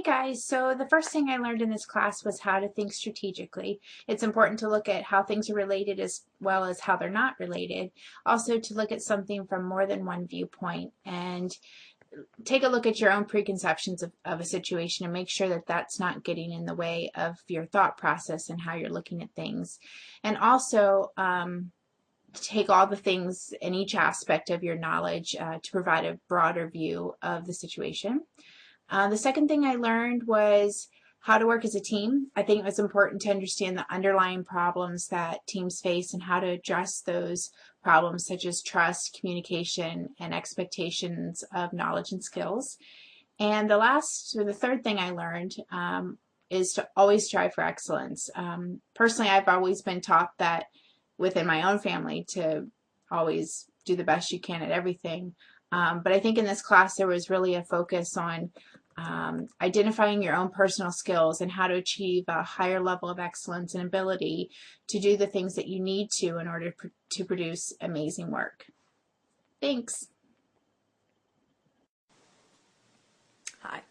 guys, so the first thing I learned in this class was how to think strategically. It's important to look at how things are related as well as how they're not related. Also to look at something from more than one viewpoint and take a look at your own preconceptions of a situation and make sure that that's not getting in the way of your thought process and how you're looking at things. And also take all the things in each aspect of your knowledge to provide a broader view of the situation. The second thing I learned was how to work as a team. I think it was important to understand the underlying problems that teams face and how to address those problems, such as trust, communication, and expectations of knowledge and skills. And the third thing I learned is to always strive for excellence. Personally, I've always been taught that within my own family to always do the best you can at everything. But I think in this class there was really a focus on identifying your own personal skills and how to achieve a higher level of excellence and ability to do the things that you need to in order to produce amazing work. Thanks. Hi.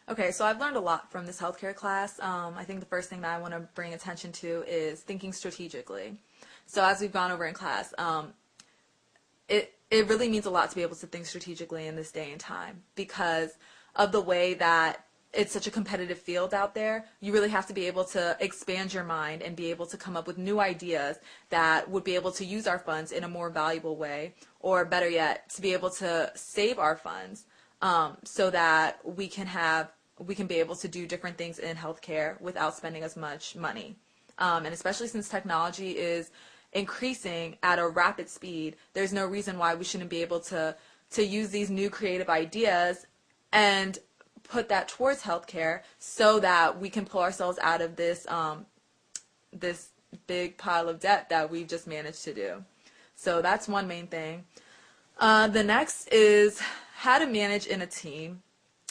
Okay, so I've learned a lot from this healthcare class. I think the first thing that I want to bring attention to is thinking strategically. So as we've gone over in class, it really means a lot to be able to think strategically in this day and time because of the way that it's such a competitive field out there. You really have to be able to expand your mind and be able to come up with new ideas that would be able to use our funds in a more valuable way, or better yet, to be able to save our funds so that we can be able to do different things in healthcare without spending as much money. And especially since technology is increasing at a rapid speed, there's no reason why we shouldn't be able to use these new creative ideas and put that towards healthcare so that we can pull ourselves out of this this big pile of debt that we've just managed to do. So that's one main thing. The next is how to manage in a team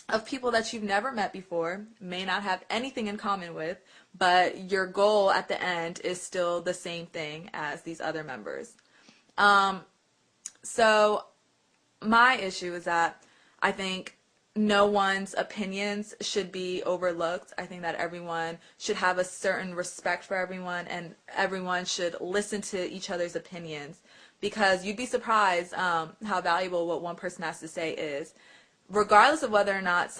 of people that you've never met before, may not have anything in common with, but your goal at the end is still the same thing as these other members. So my issue is that I think no one's opinions should be overlooked. I think that everyone should have a certain respect for everyone, and everyone should listen to each other's opinions, because you'd be surprised how valuable what one person has to say is. Regardless of whether or not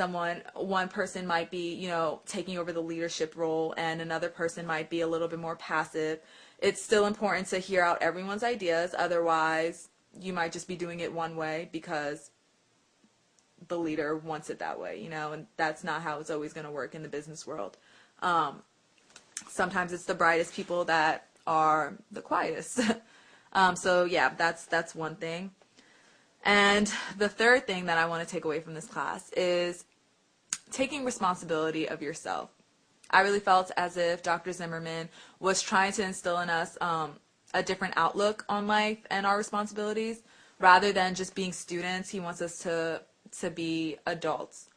one person might be, taking over the leadership role and another person might be a little bit more passive, it's still important to hear out everyone's ideas. Otherwise, you might just be doing it one way because the leader wants it that way, and that's not how it's always going to work in the business world. Sometimes it's the brightest people that are the quietest. So yeah, that's one thing. And the third thing that I want to take away from this class is taking responsibility of yourself. I really felt as if Dr. Zimmerman was trying to instill in us a different outlook on life and our responsibilities. Rather than just being students, he wants us to be adults.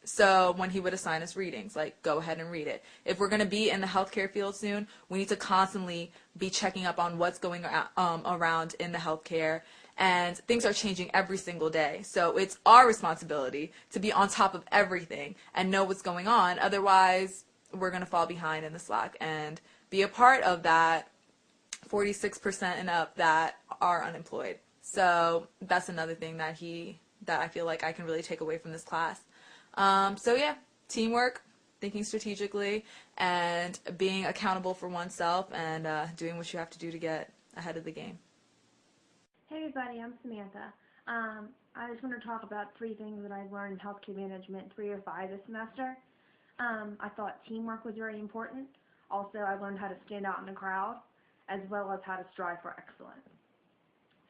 So when he would assign us readings, like, go ahead and read it. If we're going to be in the healthcare field soon, we need to constantly be checking up on what's going around in the healthcare. And things are changing every single day. So it's our responsibility to be on top of everything and know what's going on. Otherwise, we're going to fall behind in the slack and be a part of that 46% and up that are unemployed. So that's another thing that I feel like I can really take away from this class. So yeah, teamwork, thinking strategically, and being accountable for oneself, and doing what you have to do to get ahead of the game. Hey everybody, I'm Samantha. I just want to talk about 3 things that I learned in healthcare management 3 or 5 this semester. I thought teamwork was very important. Also, I learned how to stand out in the crowd, as well as how to strive for excellence.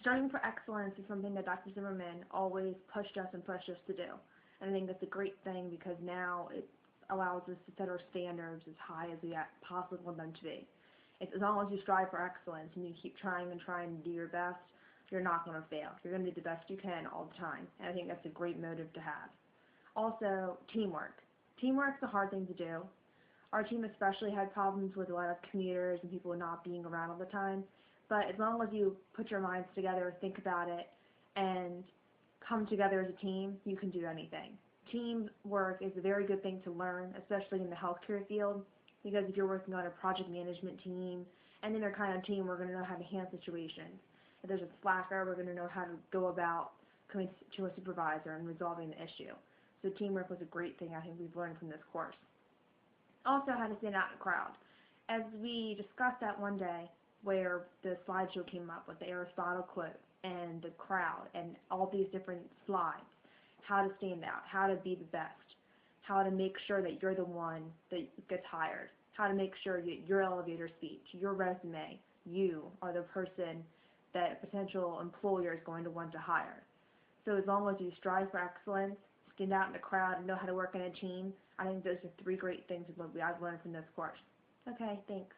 Striving for excellence is something that Dr. Zimmerman always pushed us to do. And I think that's a great thing because now it allows us to set our standards as high as we possibly want them to be. It's as long as you strive for excellence and you keep trying and trying to do your best, you're not going to fail. You're going to do the best you can all the time. And I think that's a great motive to have. Also, teamwork. Teamwork's a hard thing to do. Our team especially had problems with a lot of commuters and people not being around all the time. But as long as you put your minds together, think about it, and come together as a team, you can do anything. teamwork is a very good thing to learn, especially in the healthcare field, because if you're working on a project management team, and then kind of team, we're going to know how to handle situations. If there's a slacker, we're going to know how to go about coming to a supervisor and resolving the issue. So teamwork was a great thing I think we've learned from this course. Also, how to stand out in a crowd. As we discussed that one day, where the slideshow came up with the Aristotle quote and the crowd and all these different slides, how to stand out, how to be the best, how to make sure that you're the one that gets hired, how to make sure your elevator speech, your resume, you are the person that a potential employer is going to want to hire. So as long as you strive for excellence, stand out in the crowd, and know how to work in a team, I think those are three great things that I've learned from this course. Okay, thanks.